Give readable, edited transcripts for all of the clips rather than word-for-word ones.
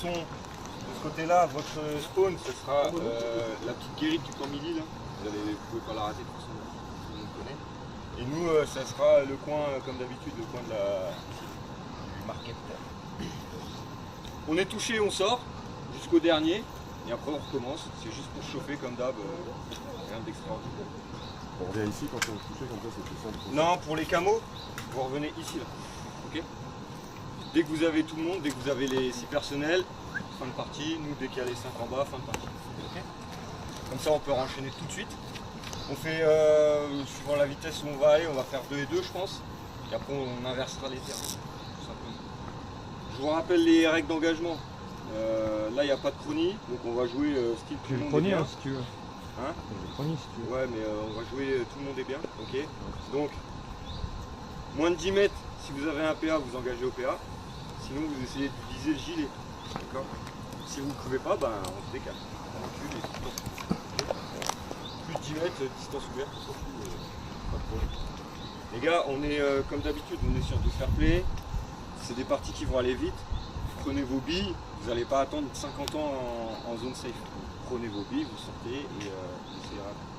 façon, de ce côté-là, votre spawn, ce sera la petite guérite du camp midi. Là. Vous pouvez pas la rater, de toute façon, tout le monde connaît. Et nous, ça sera le coin, comme d'habitude, le coin de du market. On est touché, on sort, jusqu'au dernier, et après on recommence. C'est juste pour chauffer comme d'hab, rien d'extraordinaire. On revient ici quand on est touché, comme ça c'est plus simple. Non, pour les camos, vous revenez ici là. Ok. Dès que vous avez tout le monde, dès que vous avez les 6 personnels, fin de partie, nous dès qu'il y a les 5 en bas, fin de partie. Okay. Comme ça on peut enchaîner tout de suite. On fait, suivant la vitesse où on va aller, on va faire 2 et 2 je pense. Et après on inversera les terrains, tout simplement. Je vous rappelle les règles d'engagement. Là il n'y a pas de chronie, donc on va jouer style tout le monde est bien. Si tu veux. Hein, chronie si tu veux. ouais mais on va jouer tout le monde est bien. Ok. Donc moins de 10 mètres, si vous avez un PA, vous engagez au PA. Sinon vous essayez de viser le gilet. D'accord. Si vous ne pouvez pas, ben on se décale. On recule et tout. Plus de 10 mètres, distance ouverte, on s'en fout, pas de problème. Les gars, on est comme d'habitude, on est sur du fair play. C'est des parties qui vont aller vite. Prenez vos billes, vous n'allez pas attendre 50 ans en zone safe. Prenez vos billes, vous sortez et c'est rapide.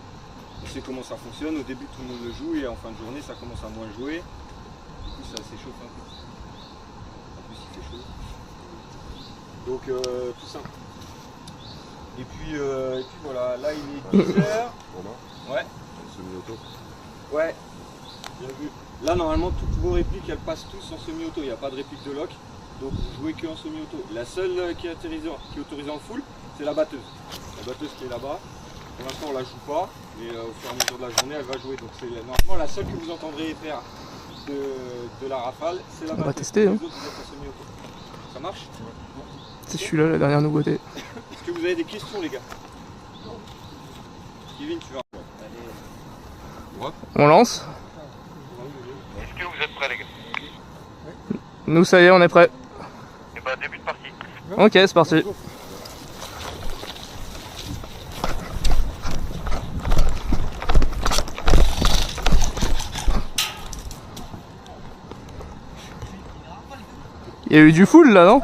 On sait comment ça fonctionne. Au début, tout le monde le joue et en fin de journée, ça commence à moins jouer. Du coup, ça s'échauffe un peu. En plus, il fait chaud. Donc, tout simple. Et puis voilà, là, il est 10h. Ouais. Semi-auto. Ouais. Bien vu. Là, normalement, toutes vos répliques, elles passent tous en semi-auto. Il n'y a pas de réplique de lock. Donc, vous jouez que en semi-auto. La seule qui est autorisée en full, c'est la batteuse. La batteuse qui est là-bas. Pour l'instant, on la joue pas, mais au fur et à mesure de la journée, elle va jouer. Donc, c'est normalement la seule que vous entendrez faire de la rafale, c'est la batteuse. On va tester. Hein. Les autres, vous êtes en semi-auto. Ça marche? C'est celui-là, la dernière nouveauté. Est-ce que vous avez des questions, les gars? Kevin, tu vas. On lance. Est-ce que vous êtes prêts, les gars? Nous, ça y est, on est prêts. Et bah, début de partie. Ok, c'est parti. Il y a eu du full là, non?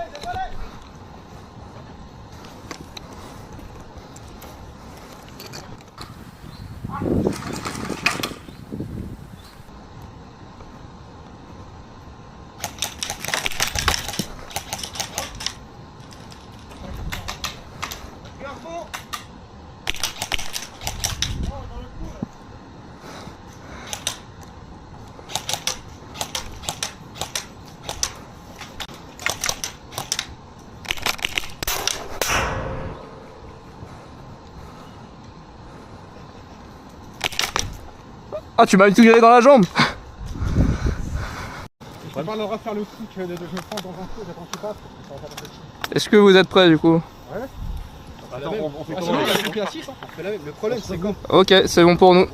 Ah, tu m'as tiré dans la jambe. Je vais pas leur refaire le truc de je me prends dans un coup, j'attends que tu passes. Est-ce que vous êtes prêts du coup? Ouais. Attends, on fait Sinon, on a coupé à 6, hein. On fait la même. Le problème, c'est quand. Ok, c'est bon pour nous.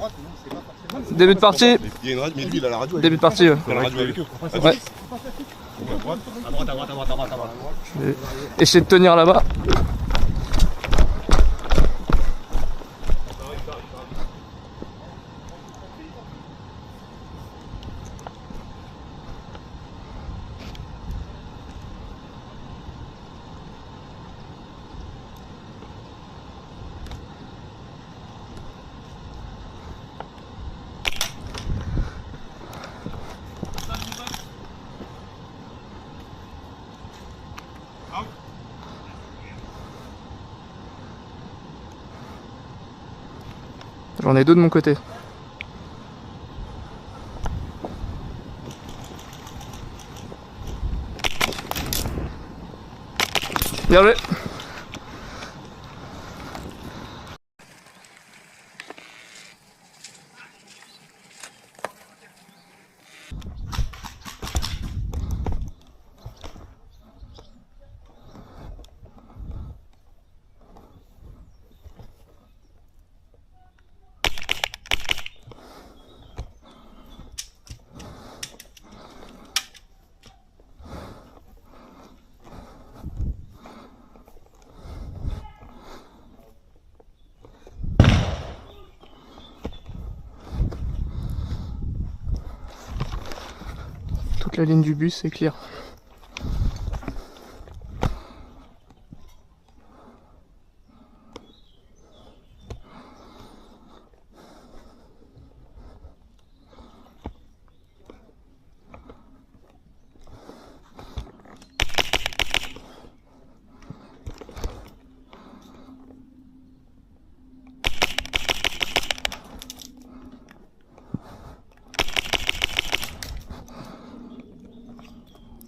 Début de partie. Il y a une radio, mais lui il a la radio. Début de partie. Ouais. Il a la radio avec eux. Ouais. À droite. Je vais essayer de tenir là-bas. J'en ai 2 de mon côté. Bien joué. Toute la ligne du bus est clear.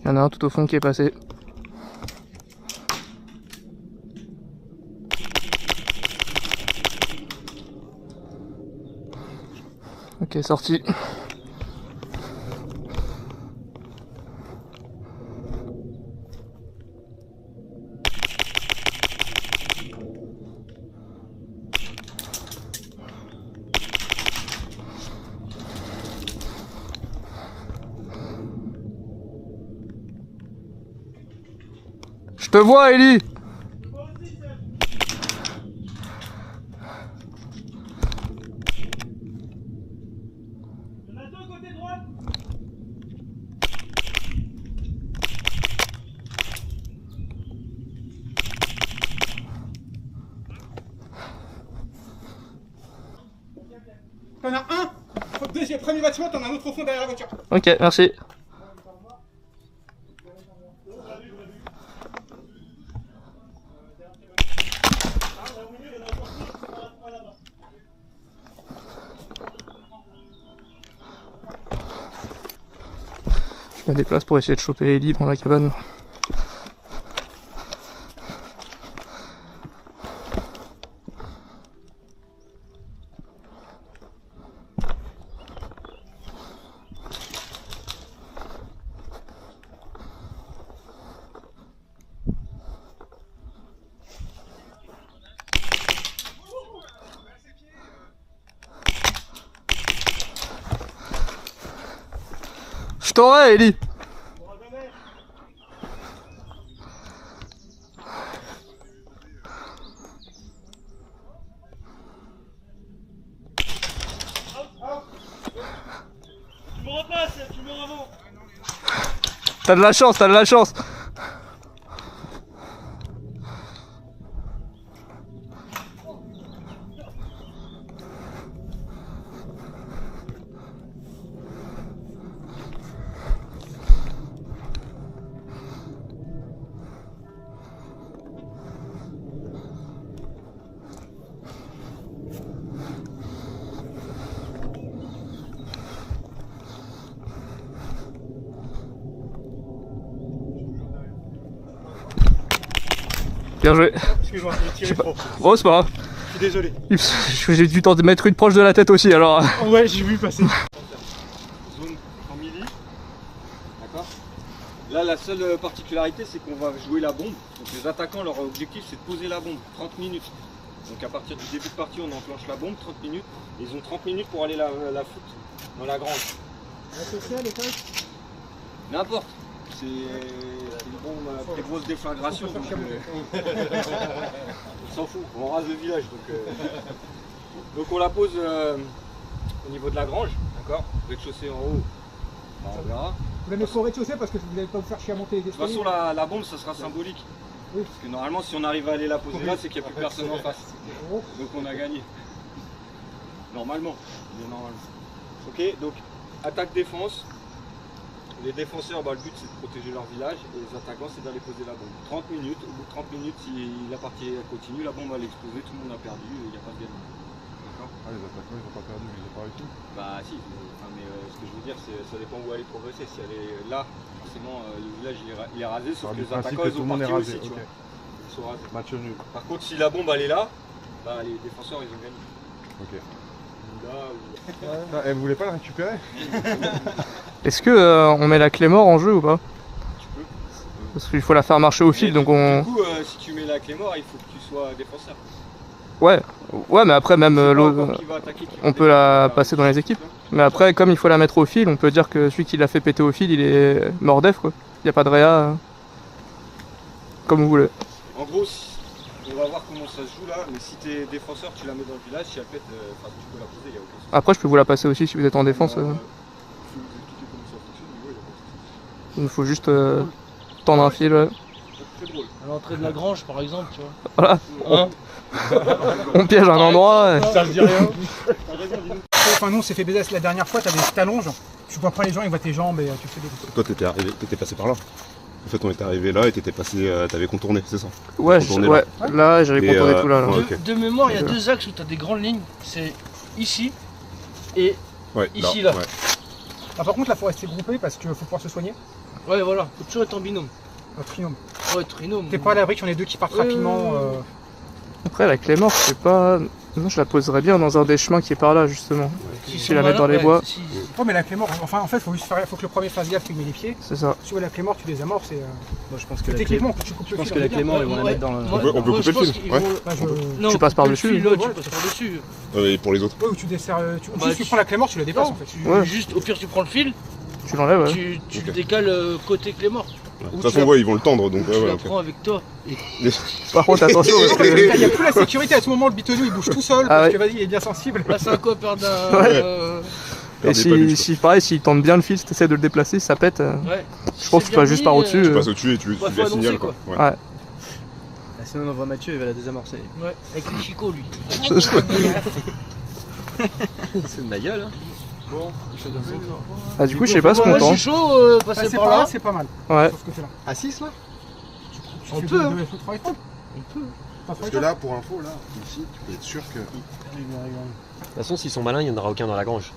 Il y en a un tout au fond qui est passé. Ok, sorti. Je te vois, Ellie. T'en as un. Deuxième, premier bâtiment, t'en as un autre au fond derrière la voiture. Ok, merci. Je me déplace pour essayer de choper Ellie dans la cabane. Je t'aurai, Ellie. Tu me repasses, tu me remontes. T'as de la chance, t'as de la chance. Bien joué. Excuse-moi, j'ai tiré trop. Bon, c'est pas grave. Je suis désolé. J'ai dû t'en mettre une proche de la tête aussi, alors. Ouais, j'ai vu passer. Zone en mili. D'accord. Là, la seule particularité, c'est qu'on va jouer la bombe. Donc les attaquants, leur objectif, c'est de poser la bombe 30 minutes. Donc à partir du début de partie, on enclenche la bombe, 30 minutes. Et ils ont 30 minutes pour aller la foutre dans la grange. La sociale, les tailles. N'importe. C'est une bombe à très grosse déflagration. Donc, on s'en fout, on rase le village. Donc on la pose au niveau de la grange, d'accord. Rez-de-chaussée en haut, bah, on verra. Vous la mettez au rez-de-chaussée parce que vous n'allez pas vous faire chier à monter les De toute escaliers. façon, la bombe, ça sera symbolique. Oui. Parce que normalement, si on arrive à aller la poser là, c'est qu'il n'y a plus personne en face. Oh. Donc on a gagné. Normalement. Mais normalement. Ok, donc attaque-défense. Les défenseurs, bah, le but c'est de protéger leur village et les attaquants c'est d'aller poser la bombe. 30 minutes, au bout de 30 minutes, si la partie continue, la bombe va exploser, tout le monde a perdu et il n'y a pas de gagnant. D'accord. Ah, les attaquants ils ont pas perdu, mais ils ont pas réussi. Bah si, mais ce que je veux dire, c'est ça dépend où elle est progresser. Si elle est là, forcément le village il est rasé, sauf que les attaquants ils ont parti aussi, tu vois. Ils sont rasés. Match nul. Par contre, si la bombe elle est là, bah les défenseurs ils ont gagné. Ok. Là, Ah, elle voulait pas la récupérer? Est-ce que on met la clé mort en jeu ou pas? tu peux. Parce qu'il faut la faire marcher au fil, Mais donc on... Du coup, si tu mets la clé mort, il faut que tu sois défenseur. Ouais, mais après même C'est pas l'autre... encore qui va attaquer, qui va on peut défendre, la bah, passer dans les c'est équipes. ça. Mais après, comme il faut la mettre au fil, on peut dire que celui qui l'a fait péter au fil, il est mort def, quoi. Il n'y a pas de réa. Comme vous voulez. En gros, on va voir comment ça se joue là, mais si t'es défenseur, tu la mets dans le village, si elle pète, tu peux la poser, il n'y a aucun souci. Après, je peux vous la passer aussi si vous êtes en défense. Je vais vous expliquer comment ça fonctionne, mais ouais, il y a pas de souci. Il faut juste tendre un fil. Ouais. Très drôle. À l'entrée de la grange, par exemple, tu vois. Voilà, Hein on piège un endroit. Ça me dit rien. T'as raison, dis-nous. Enfin, nous, on s'est fait baiser la dernière fois, t'allonges, tu vois pas les gens, ils voient tes jambes et tu fais des. Toi t'étais passé par là. En fait on était arrivé là et t'étais passé, t'avais contourné, c'est ça? Ouais, Contourner ouais. Là, j'avais Et, contourné tout là. ouais. De, ok. de mémoire, il y a deux axes où tu as des grandes lignes. C'est ici et Ouais, Ici, là. Ouais. Ah, par contre, là, faut rester groupé parce qu'il faut pouvoir se soigner. Ouais, voilà, faut toujours être en binôme. Un trinôme. Ouais, trinôme. T'es pas à l'abri qu'il y en ait deux qui partent rapidement. Après, la clé morte, je sais pas. Non, je la poserais bien dans un des chemins qui est par là, justement. Si la mettre dans les bois. Ouais, mais la clé morte, enfin, en fait, faut que le premier fasse gaffe qu'il met les pieds. C'est ça. Si tu vois la clé morte, tu les amorces et. Moi je pense que Techniquement, tu coupes le fil. je pense que la clé morte, ils vont la mettre dans le. On peut couper le fil. Ouais. Non, Tu passes par-dessus. Là, tu passes par-dessus. Et pour les autres. Ouais, ou tu desserres. Bah, Si tu prends la clé morte, tu la déplaces en fait. Ouais. Juste, au pire, tu prends le fil, Tu l'enlèves, ouais. tu Ok. le décales côté clé morte. De toute façon, ouais, ils vont le tendre, donc Tu ouais, la ok. prends avec toi. Par contre, attention, parce que. Il n'y a plus la sécurité à tout moment, le bitonneau il bouge tout seul Ah parce ouais. que vas-y, il est bien sensible. Là, c'est un copain d'un. Ouais. Et si pareil, s'il tente bien le fil, si t'essaies de le déplacer, ça pète. Ouais. Je pense que tu passes juste par au-dessus. Tu passes au-dessus et tu Bah, lui faut laisses signal, annoncer, quoi. Ouais. Ouais. Ah, sinon on envoie Mathieu, il va la désamorcer. Ouais, avec les chicots, lui. C'est de ma gueule, hein. Bon, Ah, du coup, je sais pas ce qu'on moi, je tente. suis chaud, passer C'est par pas là. mal, c'est pas mal. Ouais. Sur ce côté-là. À 6 là On Tu peut, fais hein. deux- deux, trois étoiles. On peut. Parce que là, pour info, là, ici, tu peux être sûr que. De toute façon, s'ils sont malins, il n'y en aura aucun dans la grange.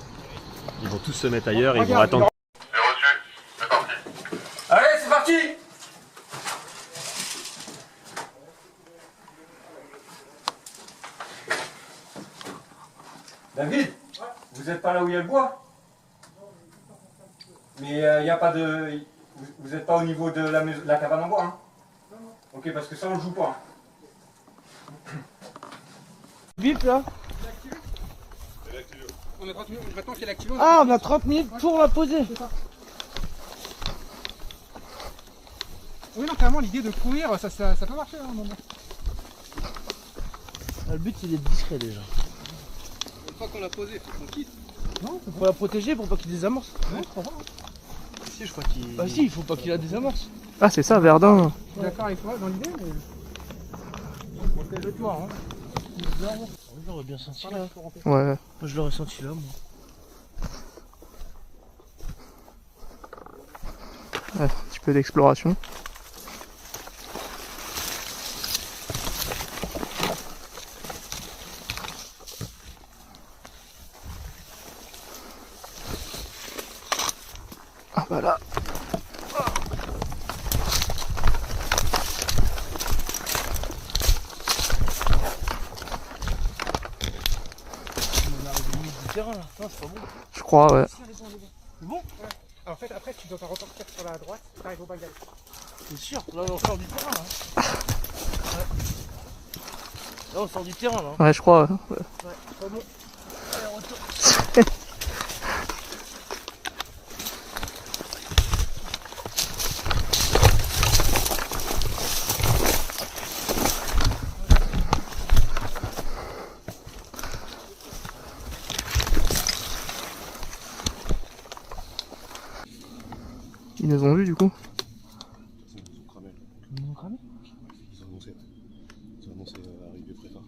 Ils vont tous se mettre ailleurs et ils vont Regarde, attendre. C'est reçu. C'est parti. Allez, c'est parti. David, vous êtes pas là où il y a le bois? Mais il n'y a pas de... Vous n'êtes pas au niveau de la, maison, la cabane en bois, hein? Ok, parce que ça, on le joue pas. Bip là. On a 30 minutes, maintenant qu'il est activé. Ah, on a 30 minutes pour la poser. Oui, non, clairement, l'idée de courir, ça peut marcher à un moment. Le but, c'est d'être discret déjà. Une fois qu'on l'a posé, il faut qu'on quitte. Faut la protéger pour pas qu'il désamorce. Ouais, je comprends. Si, je crois qu'il. Bah si, il faut pas qu'il la désamorce. Ah, c'est ça, Verdun. Je suis d'accord avec toi dans l'idée, mais. On fait le tour, hein. Je l'aurais bien senti là. Ouais. Moi, je l'aurais senti là, moi. Ouais, un petit peu d'exploration. Ah bah là. On arrive au milieu du terrain là. Non, c'est pas bon. Je crois, ouais. C'est bon? Ouais. Alors, en fait, après, tu dois repartir sur la droite, tu arrives au bagage. C'est sûr. Là, on sort du terrain là. Ouais. Là, on sort du terrain là. Ouais, je crois. Ouais, pas bon. Allez, retour. Ils nous ont vus du coup. Ils ont cramé. Ils m'ont cramé. Ils ont annoncé. Ils ont annoncé arrivée prépa.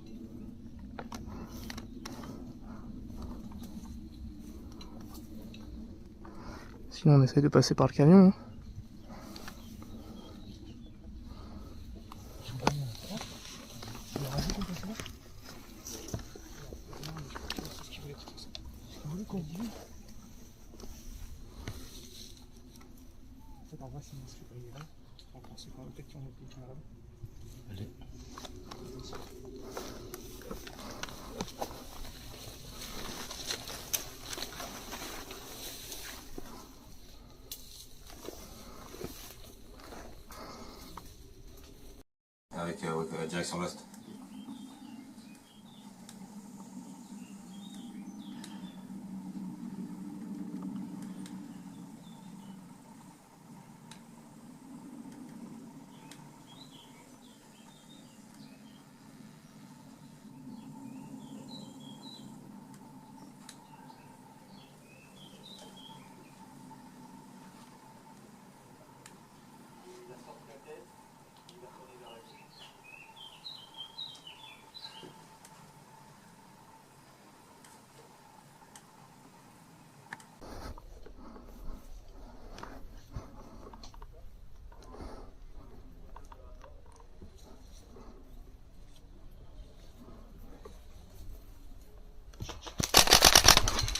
Sinon, on essaye de passer par le camion. Hein. On voit si ce qu'il est là. On pense qu'on peut-être qu'on est plus malade. Allez. Avec direction l'Est.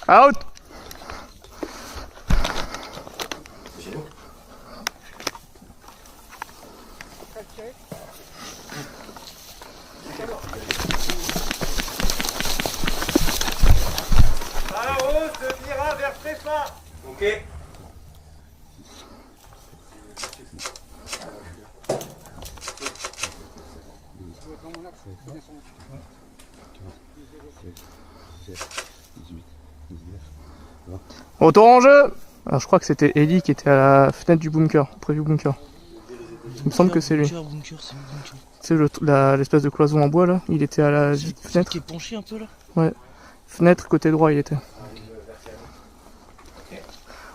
Out! Barreau se dira vers Tréfa. Ok. Retour en jeu. Alors je crois que c'était Ellie qui était à la fenêtre du bunker, près du bunker. Il me semble que c'est lui. Bunker, c'est le bunker. C'est l'espèce de cloison en bois là, il était à la fenêtre. Qui est penché un peu là. Ouais. Fenêtre côté droit il était.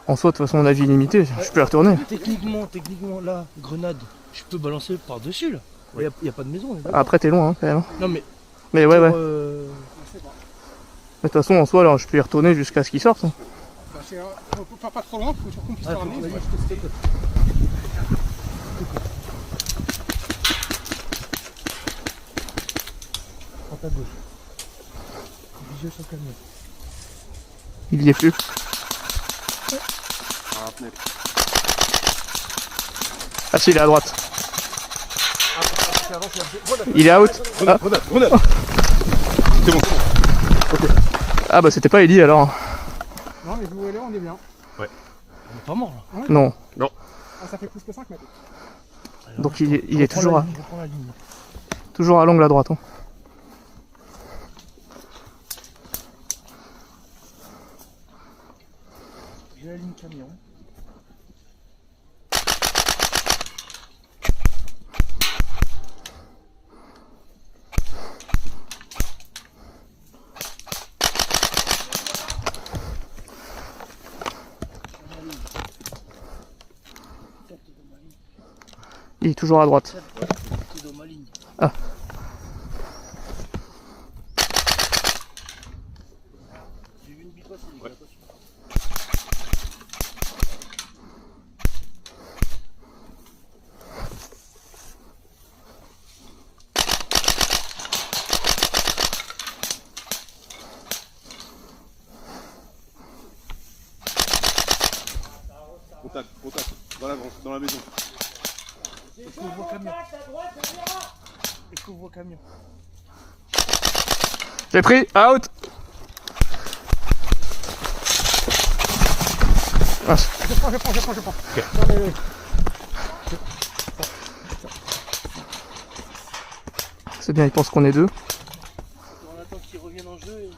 En soi de toute façon on a vie illimitée, je peux y retourner. Techniquement là, grenade, je peux balancer par dessus là. Il n'y a pas de maison. Là, Après t'es loin hein, quand même. non mais. Mais ouais ouais. Euh... De toute façon en soi alors je peux y retourner jusqu'à ce qu'il sorte. Hein. Faut faire pas trop loin, faut surtout qu'on puisse te ramener. vas-y, Ouais. je te stoppe. Prends ta gauche. Visio sur le camion. Il y est plus. Ah si il est à droite. Il est out. Ah. Grenade. C'est bon. Ah bah c'était pas Ellie alors. Non, mais vous allez, on est bien. On est pas mort là. Non. Ah, ça fait plus que 5 mètres. Donc il est toujours Je reprends la ligne. toujours à l'angle à droite. Hein. J'ai la ligne camion. Il est toujours à droite. C'est dans ma ligne. Ah. J'ai vu une bille passer, les gars, attention. Contact. Dans la maison. Est-ce qu'on voit camion? Est-ce qu'on voit camion? J'ai pris, out. Ah. Je prends. Non, mais, C'est bien, il pense qu'on est deux. On attend qu'il revienne en jeu et...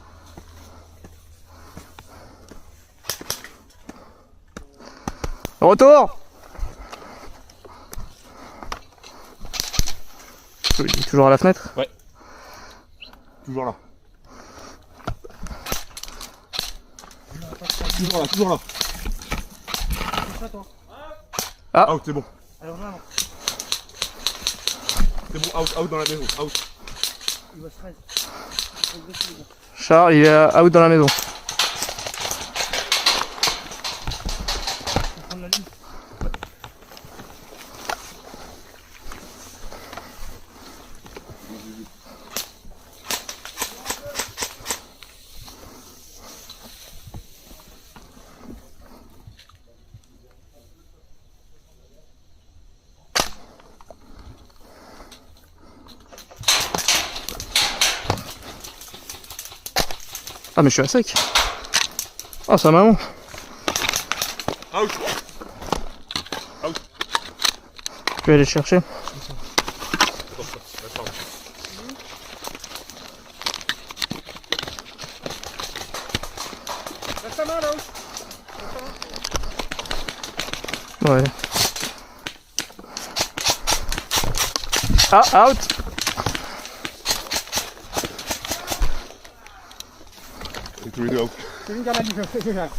Retour. Il est toujours à la fenêtre. Toujours là. Toujours là. C'est ça toi? Ah. Out, c'est bon. Alors là, C'est bon, out dans la maison. Out. il va se raise. Il faut progresser, les gars. Charles, il est out dans la maison. Faut prendre la ligne. Ah mais je suis à sec. Ah ça maman. Out. Je vais aller le chercher. Reste ta main là-haut. Ouais. Ah, out. Et tous les deux out. C'est une garde je gère.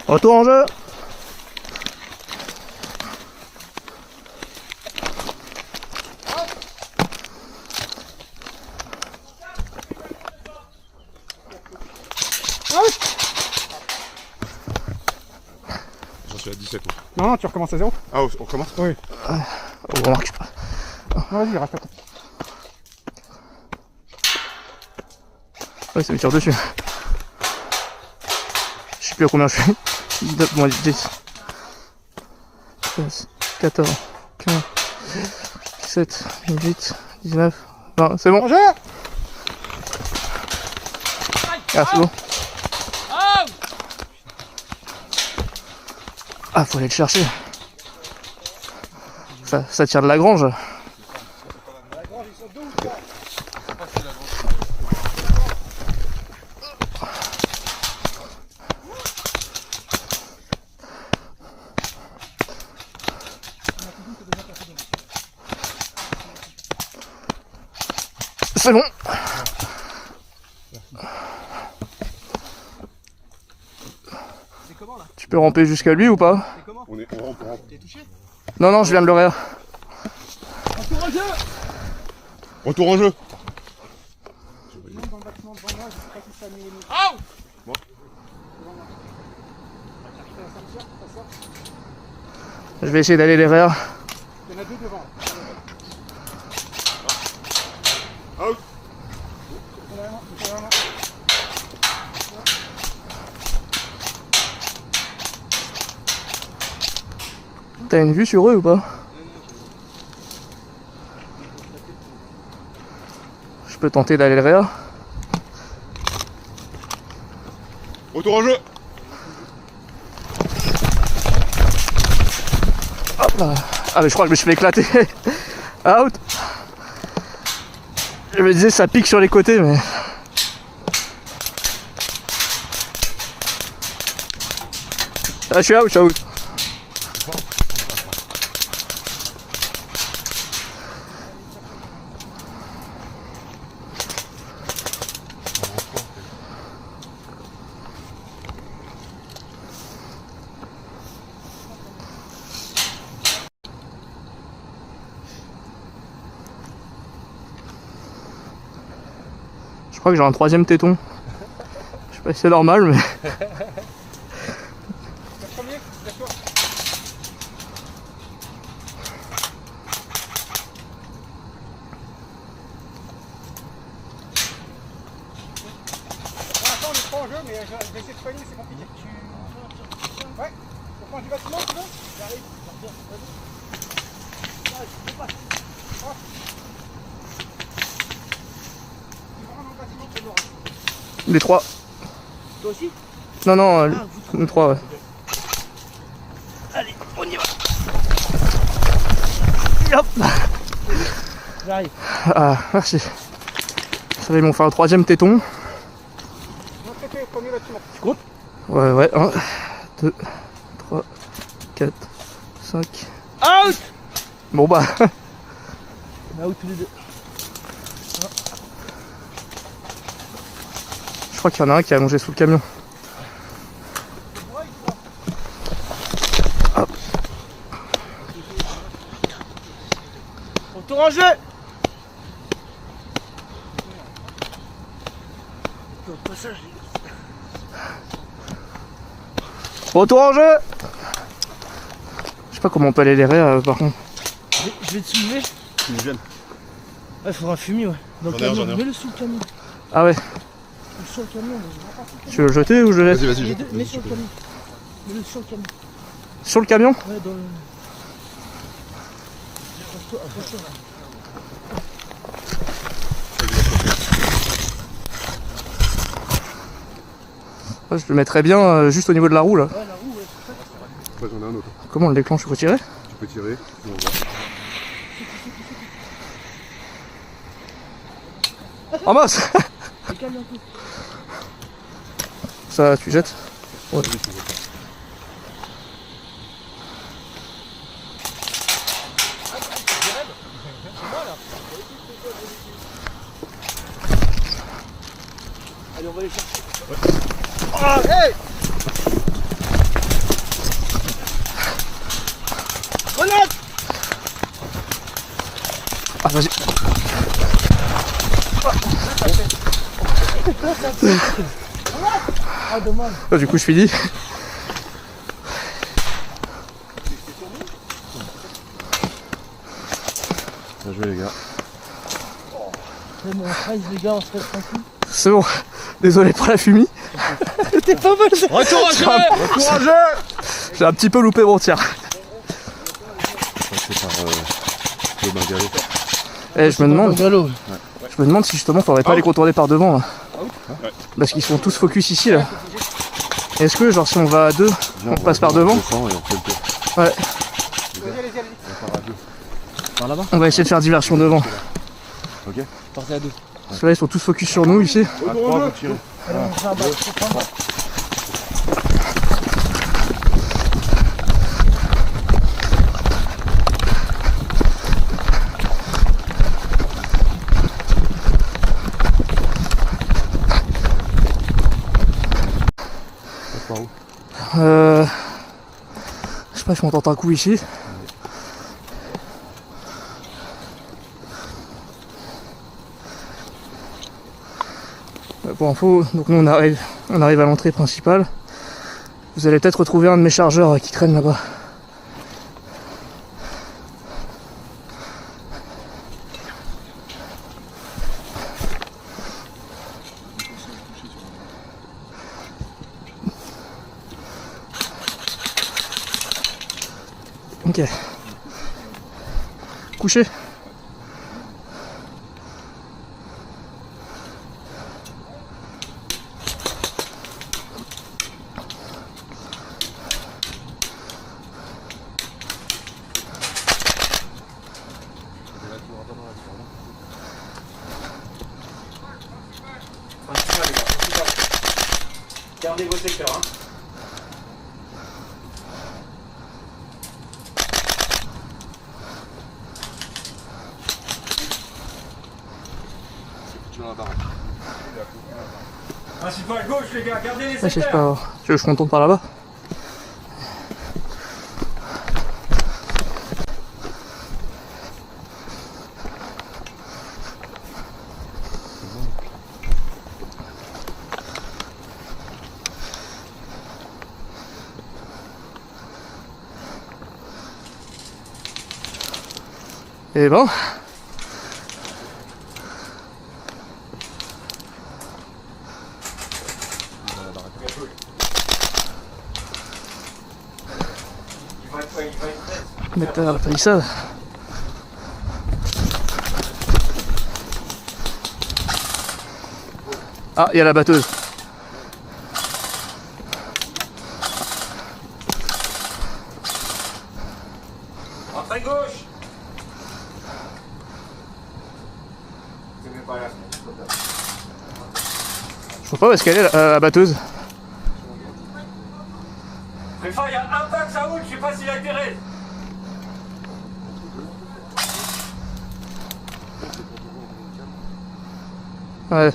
Retour en jeu. J'en suis à 17. Non, tu recommences à 0. Ah, on recommence. Oui. Oh, remarque pas. Non, vas-y, reste à toi. Ouais, ça me tire dessus. Je sais plus à combien je suis. Moins 10, 13, 14, 15, 17, 18, 19, 20. C'est bon. Ah, c'est bon. Ah, faut aller le chercher. Ça tire de la grange. C'est bon. Tu peux ramper jusqu'à lui ou pas? On rampe. Non, non, je viens de le réa. Retour en jeu. Je vais essayer d'aller les réa. Il y en a deux devant. Out. T'as une vue sur eux ou pas? Je peux tenter d'aller le réa. Retour en jeu. Hop là. Ah mais je crois que je me suis fait éclater. Out. Je me disais ça pique sur les côtés mais... Ah je suis out, je suis out. Je crois que j'ai un troisième téton. Je sais pas si c'est normal mais... Pour l'instant, on est pas en jeu, mais je vais essayer de soigner, c'est compliqué. Ouais, au point du bâtiment, tu veux? J'arrive. Les trois. Toi aussi? Non, non, nous trois, ouais. Allez, on y va. Hop. J'arrive. Ah, merci. Ça va, ils m'ont fait un troisième téton. Ouais, ouais, 1, 2, 3, 4, 5. Out! Bon bah. On est out tous les deux. Je crois qu'il y en a un qui est allongé sous le camion. Hop. Retour en jeu! Passage. Retour en jeu. Je sais pas comment on peut aller les réa par contre. Je vais te soulever. Tu me gênes. Ouais, faudra un fumier, ouais. Dans le J'en ai un, camion. j'en ai un. Mets-le sous le camion. Ah ouais. Sur le camion, mais Tu veux le jeter ou je le laisse? Vas-y, vas-y. les deux, mets sur le camion. Mets-le sur le camion. Sur le camion? Ouais, dans le. Approche-toi. Ouais, je le mettrais bien juste au niveau de la roue là. Ouais, la roue, ouais. Ouais, j'en ai un autre. Comment on le déclenche? Il faut tirer? Tu peux tirer. On va voir. Oh mince. Calme un peu. Ça, tu jettes? Ouais. Allez, on va les chercher. Ah, hey! Grenade! Ah vas-y. Ah, dommage. Ah, du coup je finis. Bien joué les gars. C'est bon, on reste les gars, on se reste tranquille. C'est bon. Désolé pour la fumée. C'était pas mal. Retour à jeu. Retour à jeu. J'ai un petit peu loupé mon tir. Passé par le bungalow. Eh, je me demande. Galop. Je me demande si justement faudrait pas les contourner par devant là. Parce qu'ils sont tous focus ici là. Est-ce que genre si on va à deux, on passe par devant? Et on fait le tour. Ouais. Allez, allez, allez. On part à deux. Par là-bas. On va essayer de faire diversion devant. Ok. Partez à deux. Parce que là ils sont tous focus sur nous ici. À 3, vous tirez. Allez, on fait un bas, faut prendre. Je sais pas si on tente un coup ici. Pour info, donc nous on arrive à l'entrée principale. Vous allez peut-être retrouver un de mes chargeurs qui traîne là-bas. Ok. Couché. Gardez vos secteurs. Hein. Principal gauche les gars, gardez les Ah, je sais secteurs. pas. Tu veux que je contourne par là-bas? Et bon. Mettre la palissade. Ah, il y a la batteuse. Entrée gauche. C'est même pas là. Je vois pas où est-ce qu'elle est la batteuse. Préfa, il y a un pack ça roule, je sais pas s'il a intérêt. Ouais.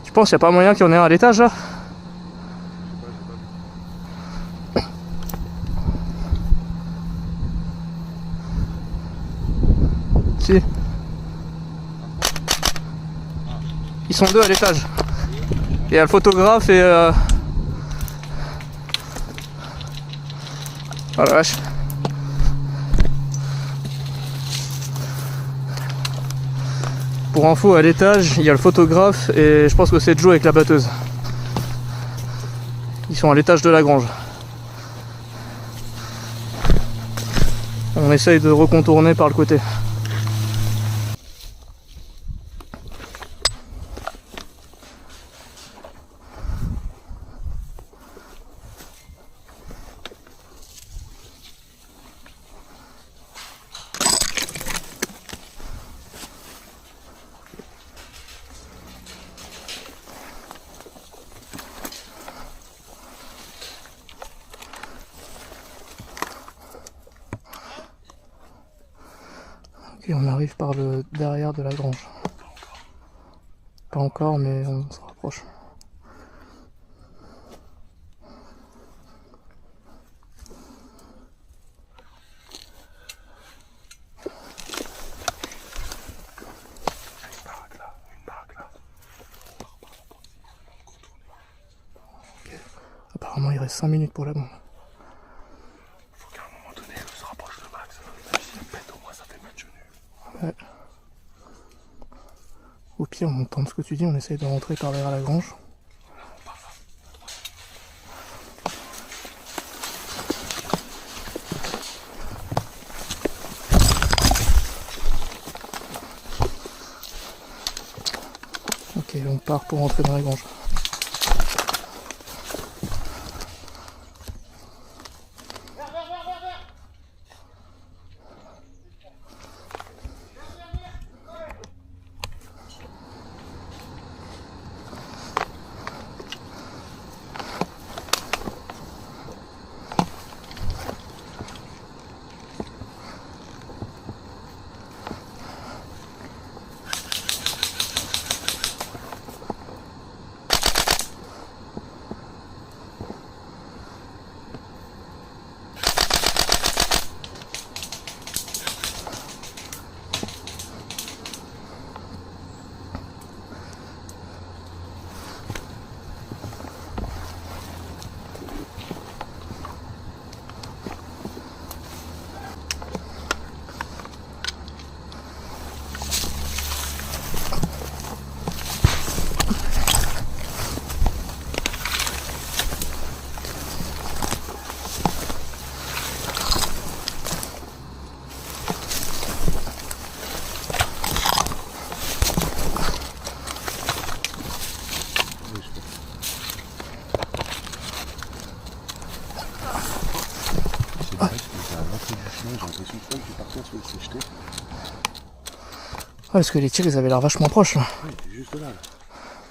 Tu penses qu'il n'y a pas moyen qu'il y en ait un à l'étage là? Si. Ils sont deux à l'étage. Il y a le photographe et oh la vache. Pour info, à l'étage, il y a le photographe et je pense que c'est Joe avec la batteuse. Ils sont à l'étage de la grange. On essaye de recontourner par le côté. Ok, on arrive par le derrière de la grange. Pas encore, mais on se rapproche. Ok. Apparemment, il reste 5 minutes pour la bombe. Au pire, on tente ce que tu dis, on essaye de rentrer par derrière la grange. Ok, on part pour rentrer dans la grange. Ouais, parce que les tirs ils avaient l'air vachement proches là. Ouais, il était juste là.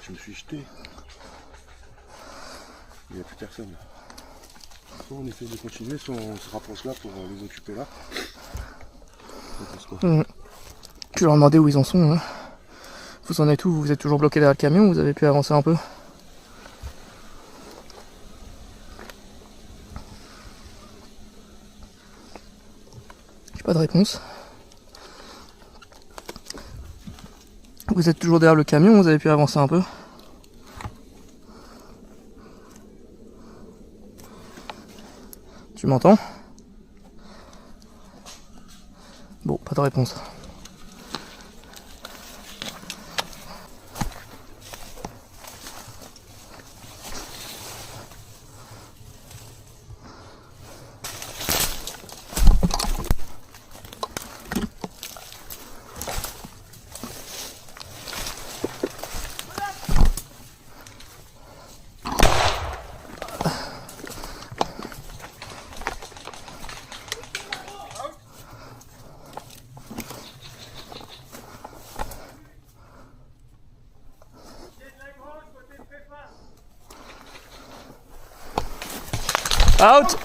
Je me suis jeté. Il n'y a plus personne là. Soit on essaie de continuer, soit on se rapproche là pour les occuper là. Tu leur demandais où ils en sont. Hein. Vous en êtes où? Vous êtes toujours bloqué derrière le camion ou vous avez pu avancer un peu? J'ai pas de réponse. Vous êtes toujours derrière le camion, vous avez pu avancer un peu? Tu m'entends? Bon, pas de réponse. Out!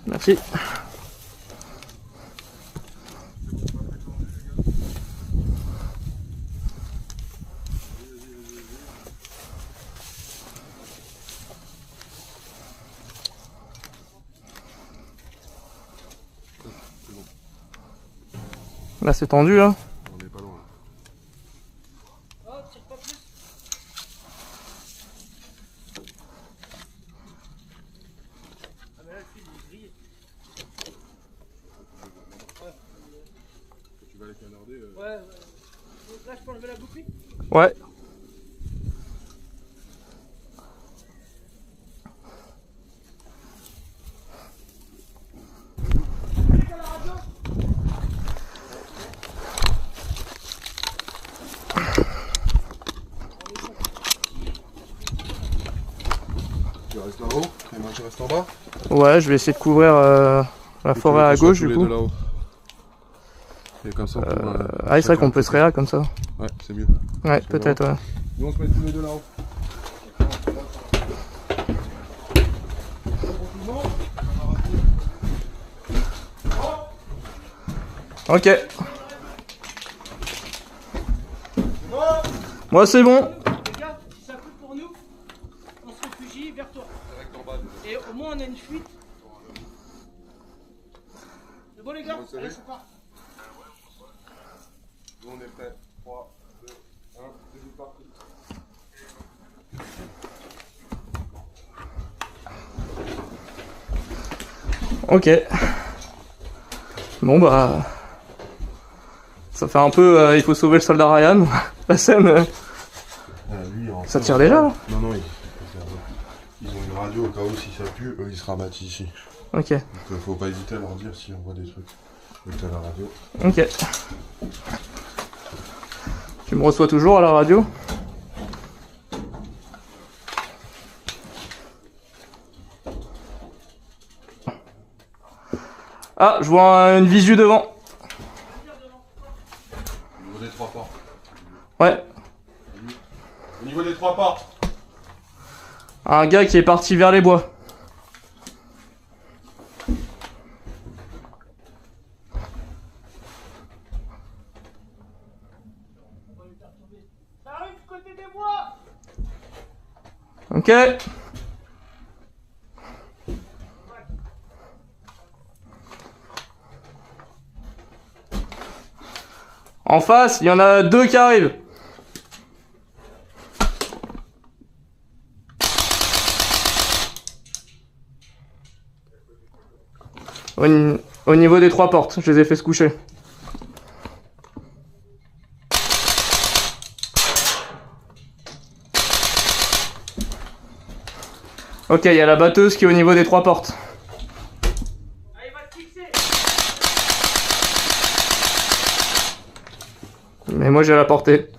Merci. Là c'est tendu là. On est pas loin là. Oh, tire pas plus. Ah mais là le fil il est grillé. Tu vas les canarder. Ouais. Là je peux enlever la boucle. Ouais. Tu restes là-haut et moi je reste en bas. Ouais, je vais essayer de couvrir la forêt à gauche du coup. Et comme ça, Ah c'est vrai qu'on peut se réa comme ça. Ouais, c'est mieux. Ouais, peut-être ouais. Nous on se met tous les deux là-haut. Ok. Moi c'est bon. Les gars, si ça coûte pour nous, on se réfugie vers toi. Et au moins on a une fuite. C'est bon les gars? Allez, c'est parti. Ok. Bon bah... Ça fait un peu... il faut sauver le soldat Ryan. La scène... Lui, ça tire déjà là? Non, non, ils ont une radio au cas où si ça pue, eux ils se rabattent ici. Ok. Donc faut pas hésiter à leur dire si on voit des trucs. Écoute à la radio. Ok. Tu me reçois toujours à la radio? Ah, je vois une visu devant. Au niveau des 3 portes. Ouais. Au niveau des 3 portes. Un gars qui est parti vers les bois. Ça arrive du côté des bois. Ok. En face, il y en a 2 qui arrivent. Au niveau des 3 portes, je les ai fait se coucher. Ok, il y a la batteuse qui est au niveau des 3 portes. Allez, va te fixer. Mais moi j'ai la portée.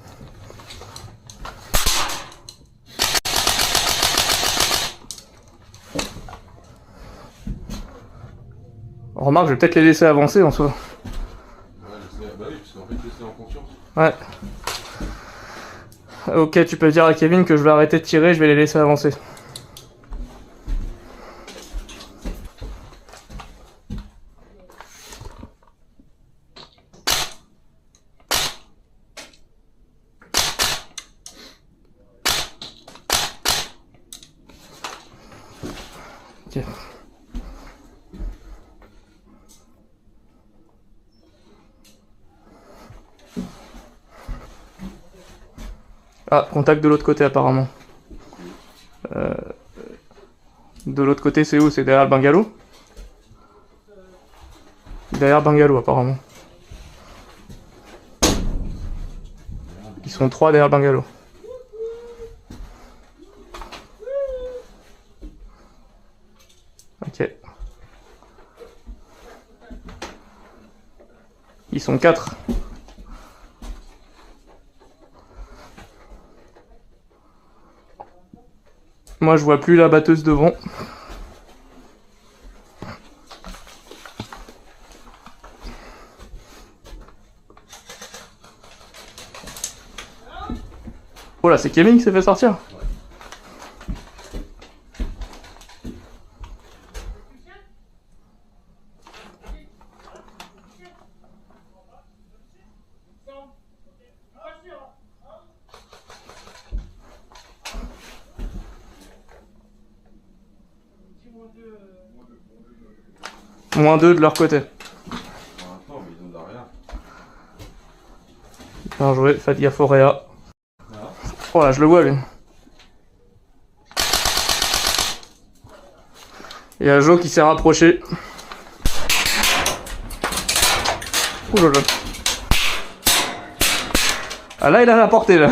Remarque, je vais peut-être les laisser avancer en soi. Ouais, bah oui, parce qu'en fait, laisser en confiance. Ouais. Ok, tu peux dire à Kevin que je vais arrêter de tirer, je vais les laisser avancer. Ok. Ah, contact de l'autre côté apparemment. De l'autre côté c'est où? C'est derrière le bungalow? Derrière le bungalow apparemment. Ils sont 3 derrière le bungalow. Ok. Ils sont 4. Moi je vois plus la batteuse devant. Oh là, c'est Kevin qui s'est fait sortir. Moins 2 de leur côté. Pour l'instant, mais ils ont de rien. Bien joué, faites gaffe au Réa. Oh là, je le vois lui. Il y a Jo qui s'est rapproché. Ouh là là. Ah là, il a la portée là.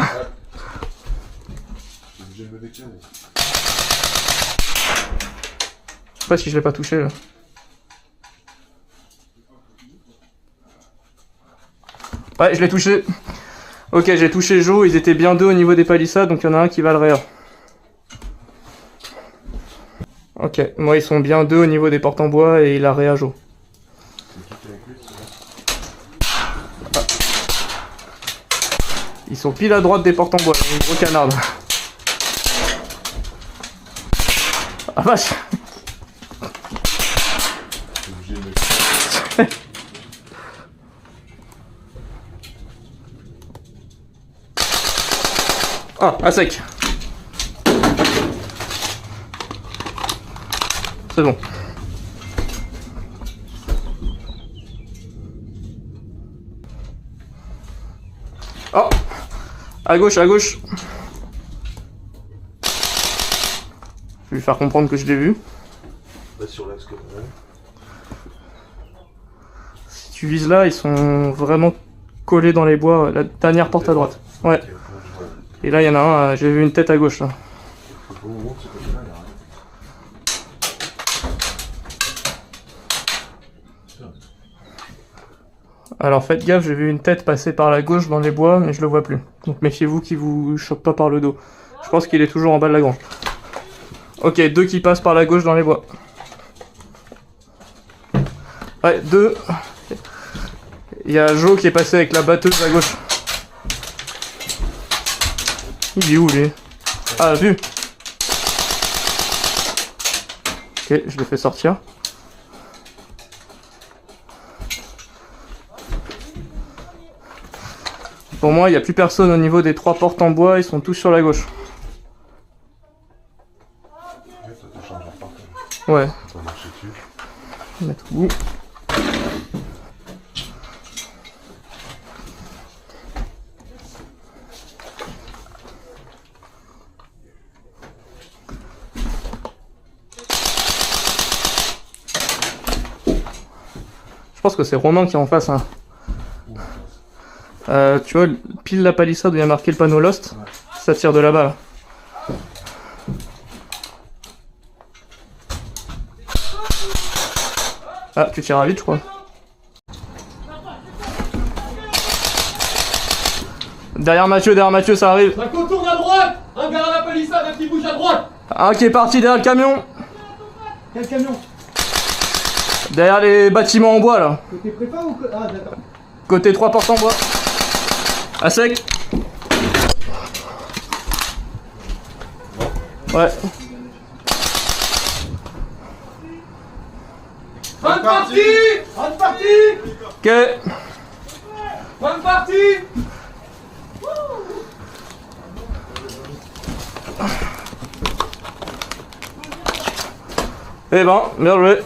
J'ai obligé de me décaler. Je sais pas si je l'ai pas touché là. Ouais, je l'ai touché. Ok, j'ai touché Jo, ils étaient bien 2 au niveau des palissades, donc il y en a un qui va le réa. Ok, moi ils sont bien 2 au niveau des portes en bois et il a réa Jo. Ils sont pile à droite des portes en bois, une gros canarde. Ah vache. J'ai obligé de me décaler. Ah, à sec. C'est bon. Oh, à gauche, à gauche. Je vais lui faire comprendre que je l'ai vu. Là, sur l'axe que tu vises là, ils sont vraiment collés dans les bois. La dernière porte à droite. Ouais. Et là, il y en a un, j'ai vu une tête à gauche là. Alors faites gaffe, j'ai vu une tête passer par la gauche dans les bois, mais je le vois plus. Donc méfiez-vous qu'il vous chope pas par le dos. Je pense qu'il est toujours en bas de la grange. Ok, 2 qui passent par la gauche dans les bois. Ouais, 2. Il y a Joe qui est passé avec la batteuse à gauche. Il est où lui? Ah, vu. Ok, je l'ai fait sortir. Pour moi, il n'y a plus personne au niveau des 3 portes en bois, ils sont tous sur la gauche. Ouais. Je vais mettre au bout. Je pense que c'est Romain qui est en face. Hein. Tu vois, pile la palissade où il y a marqué le panneau Lost, ça tire de là-bas. Là. Ah, tu tires à vite, je crois. Derrière Mathieu, ça arrive. Un contourne à droite. Un vers la palissade, un qui bouge à droite. Un qui est parti derrière le camion. Quel camion? Derrière les bâtiments en bois, là. Côté prépa ou côté... Ah, d'accord. Côté 3 portes en bois. À sec. Ouais. Bonne partie. Bonne partie. Ok. Bonne partie. Eh ben, bien joué.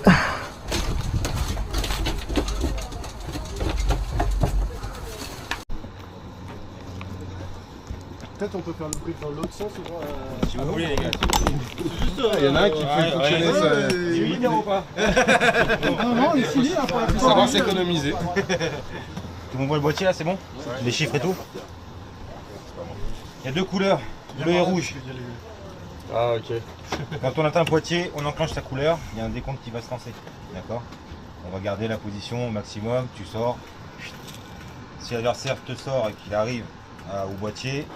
Peut-être on peut faire le brief dans l'autre sens ou Si vous voulez, les gars. il y en a un qui fait fonctionner ça. Ou pas? Non, ici, là, pour la plupart. Savoir s'économiser. Tout le monde voit le boîtier là, c'est bon? Les chiffres et tout? Il y a 2 couleurs, bleu et rouge. Ah, ok. Quand on atteint un boîtier, on enclenche sa couleur, il y a un décompte qui va se lancer. D'accord? On va garder la position au maximum, tu sors. Si l'adversaire te sort et qu'il arrive au boîtier,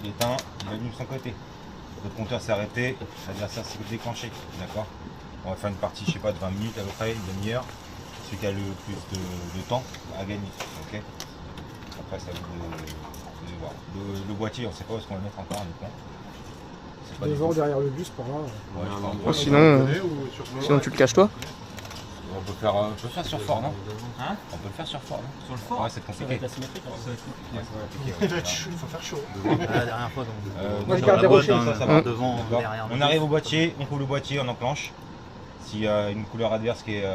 il éteint, il allume de son côté. Le compteur s'est arrêté, l'adversaire s'est déclenché. D'accord? On va faire une partie, je sais pas, de 20 minutes à peu près, une demi-heure. Celui qui a le plus de temps a gagné. Ok? Après, ça vous de voir. Le boîtier, on ne sait pas où est-ce qu'on va le mettre encore, honnêtement. C'est pas Devant, derrière le bus, par là. Ouais, je pense. Oh, sinon tu le caches toi. On peut faire sur fort, non? Hein? On peut le faire sur fort, non? Sur le fort? Ouais, c'est compliqué. Il faut faire chaud. La dernière fois, Moi, je garde des rochers. Ça va devant, d'accord. derrière. On arrive au boîtier, on couvre le boîtier, on enclenche. S'il y a une couleur adverse qui est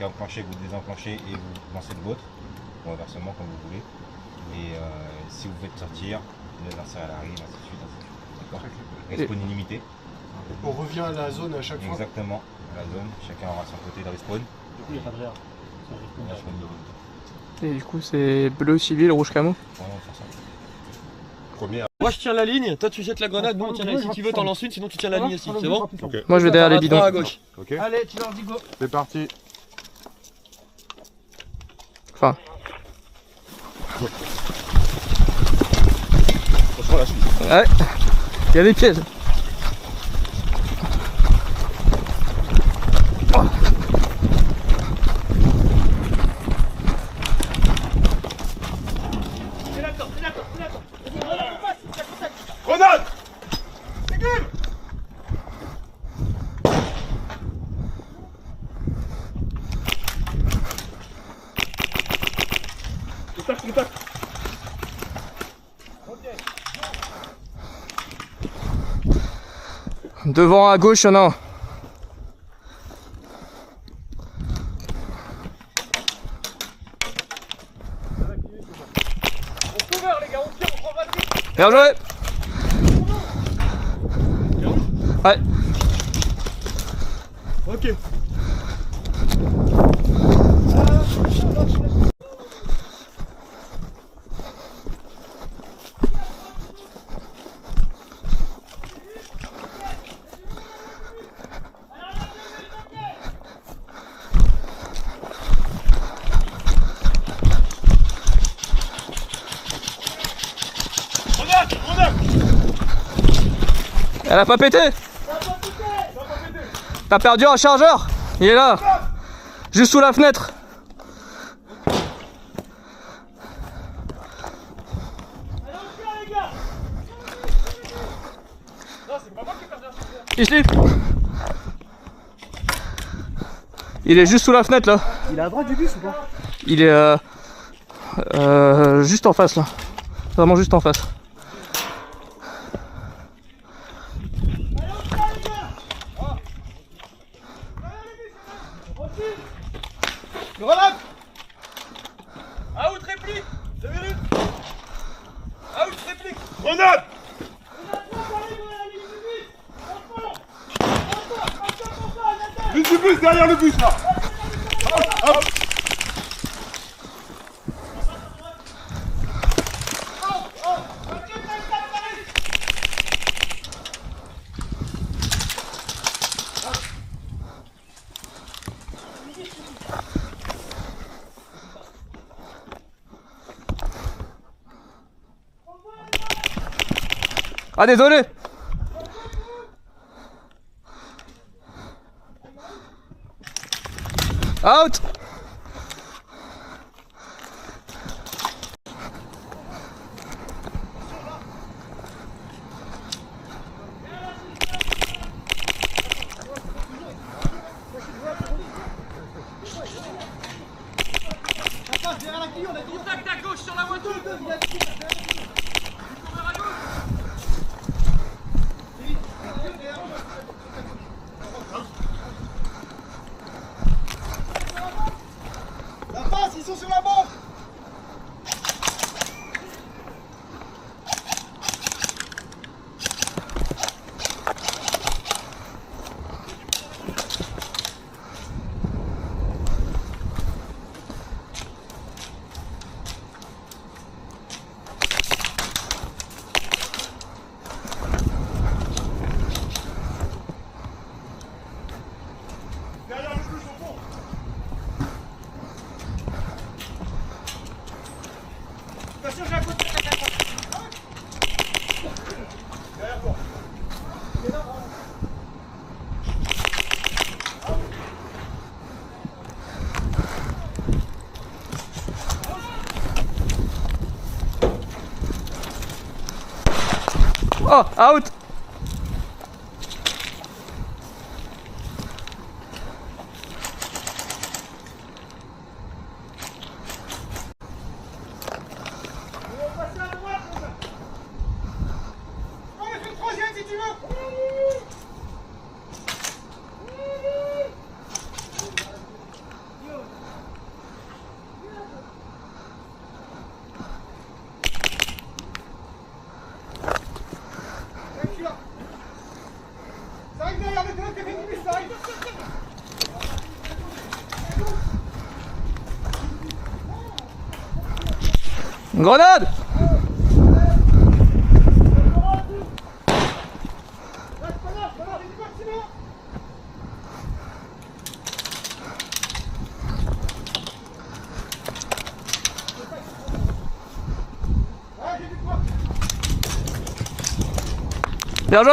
enclenchée, vous désenclenchez et vous lancez le vôtre. Ou inversement, comme vous voulez. Et si vous faites sortir, l'adversaire arrive, ainsi de suite. D'accord? Respawn illimité. On revient à la zone à chaque fois. Exactement, à la zone. Chacun aura son côté de respawn. Du coup, il n'y a pas de verre. Respawn illimité. Et du coup c'est bleu civil, rouge camo. Ouais, on va faire ça. Première. Moi je tiens la ligne, toi tu jettes la grenade, nous on tient la ligne. Si tu veux t'en lances une, sinon tu tiens la ligne aussi, c'est bon? Moi je vais derrière les bidons. À gauche. Ok. Allez, tu leur dis go. C'est parti. Enfin. Ouais. Il y a des pièges. Grenade. Devant à gauche, il y en a un. Bien joué. Ouais. Ok. Elle a pas pété. T'as perdu un chargeur. Il est là. Juste sous la fenêtre. Ici. Il est juste sous la fenêtre là. Il est à droite du bus ou pas? Il est juste en face là. Vraiment juste en face. Grenade! Out, réplique. 2 minutes. Out, réplique. Grenade! Vite du bus, derrière le bus là! Hop. Ah désolé. Out. Contact à gauche sur la voiture. La face, ils sont sur la banque! Derrière le bus au fond! Attention, j'ai un coup de tête. Derrière toi. Oh, out. Passer à droite. On va faire une troisième si tu veux. Ça arrive derrière le deux, t'es venu, ça arrive. Grenade. Bien joué.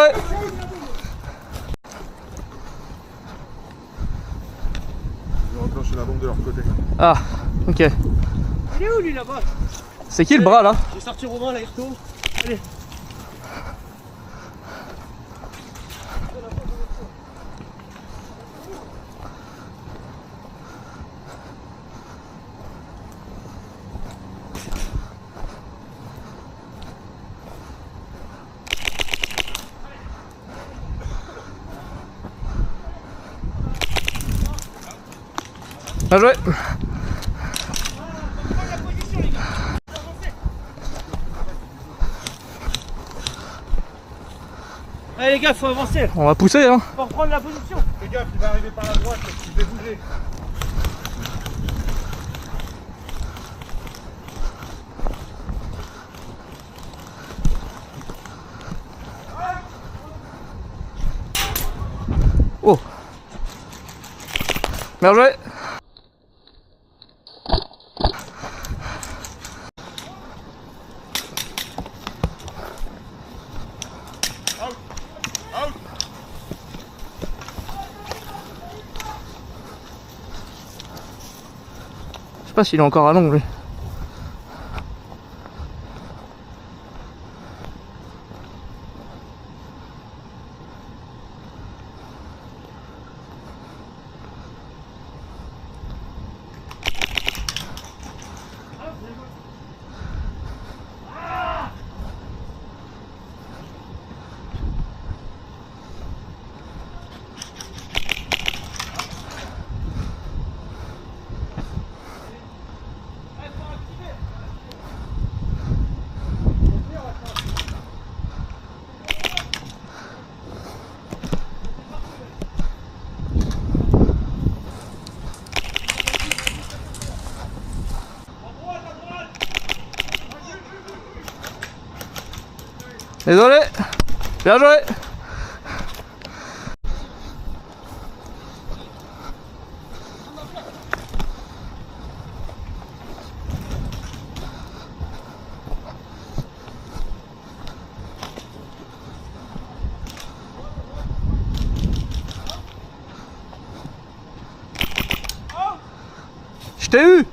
Je vais enclencher la bombe de leur côté. Ah, ok. Il est où lui là-bas? C'est qui le bras là? J'ai sorti Romain, l'aérto. Allez. Bien joué. Allez les gars, faut avancer. On va pousser hein. Faut reprendre la position. Fais gaffe, il va arriver par la droite, il va bouger. Oh. Bien joué. sais pas s'il est encore à Londres lui. Désolé. Bien joué. Je t'ai eu.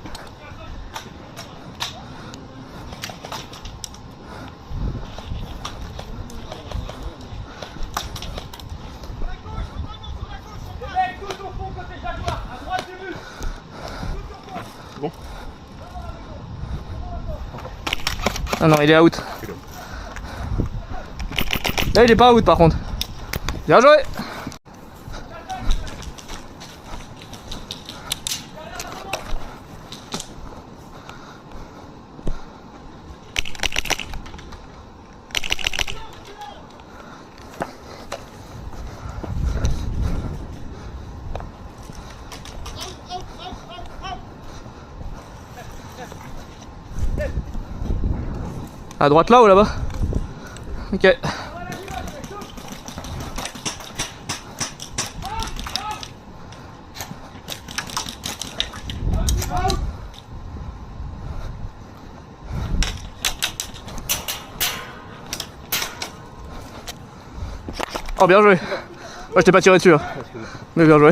Ah non, il est out. Là, il est pas out par contre. Bien joué. À droite là ou là-bas? Ok. Oh bien joué. Moi je t'ai pas tiré dessus hein. Mais bien joué.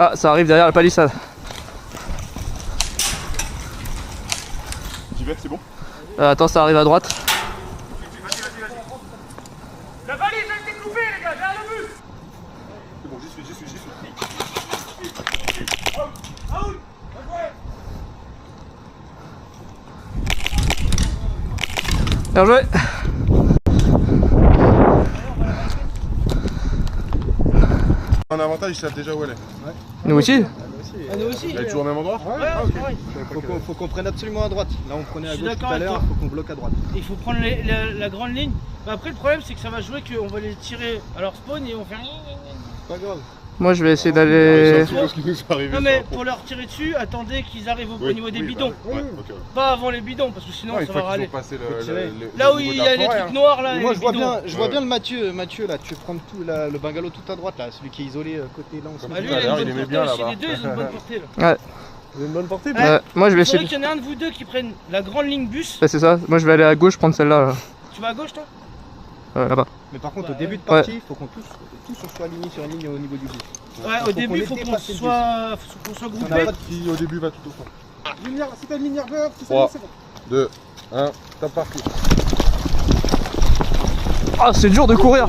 Ah, ça arrive derrière la palissade. J'y vais, c'est bon. Attends, ça arrive à droite. La valise a été coupée, les gars, derrière le bus. C'est bon, j'y suis. Out. Bien joué. Un avantage, ils savent déjà où elle est. Nous aussi. Ah, nous aussi. Elle est toujours au même endroit? Faut qu'on prenne absolument à droite. Là, on prenait à Je suis gauche tout d'accord à avec l'heure, toi. faut qu'on bloque à droite. Il faut prendre la grande ligne. Mais après, le problème, c'est que ça va jouer qu'on va les tirer à leur spawn et on fait. Pas grave. Moi je vais essayer d'aller. C'est ce qui nous est arrivé. Non, mais pour leur tirer dessus, attendez qu'ils arrivent au niveau des bidons. Ouais, ok. Pas avant les bidons, parce que sinon Une ça fois va qu'ils râler. ont passé Là où il y a les trucs noirs là. Et et moi les je vois bidons. bien, Ouais. le Mathieu là, tu veux prendre tout le bungalow tout à droite là, celui qui est isolé côté là. Comme Ah, lui, tout à il a l'heure, une il bonne aimait portée bien aussi. là-bas. Les deux, ils ont une bonne portée là. Ouais. Vous avez une bonne portée? Moi je vais Il faudrait essayer. qu'il y en ait un de vous deux qui prenne la grande ligne bus. Ouais, c'est ça. Moi je vais aller à gauche prendre celle-là. Là. Tu vas à gauche toi? Là-bas. Mais par contre Ouais. au début de partie, il faut qu'on tous on soit alignés sur une ligne au niveau du bus. Ouais, au début, il faut qu'on soit groupés. Qui au début va tout au fond. Lumière, si t'as une lumière verte, c'est 3, c'est bon. 2, 1, top parti. Ah, c'est dur de courir.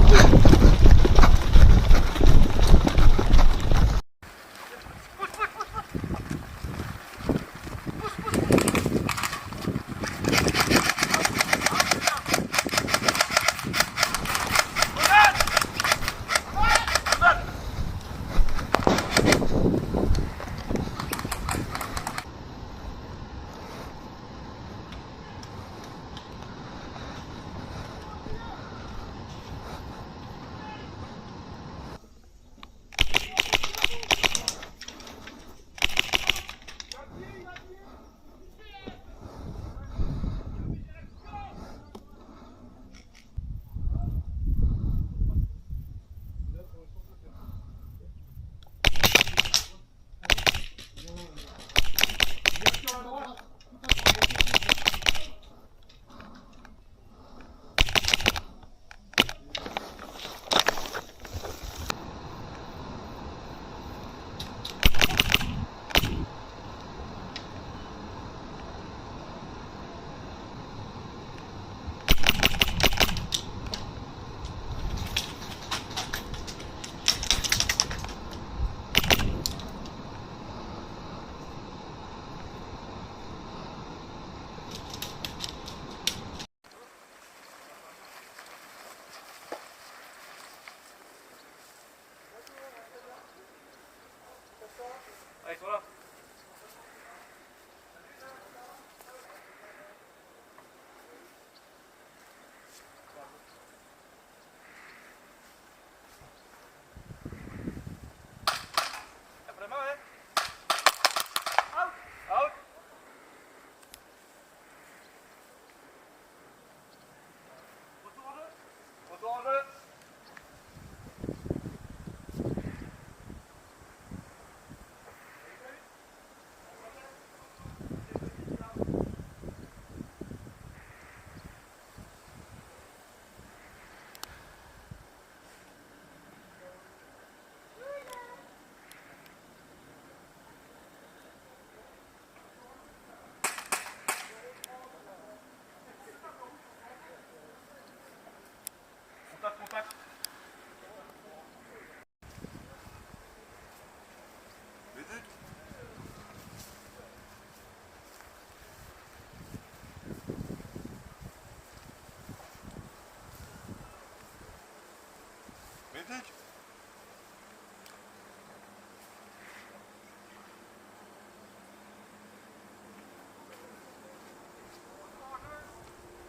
Critique.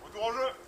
Retour en jeu.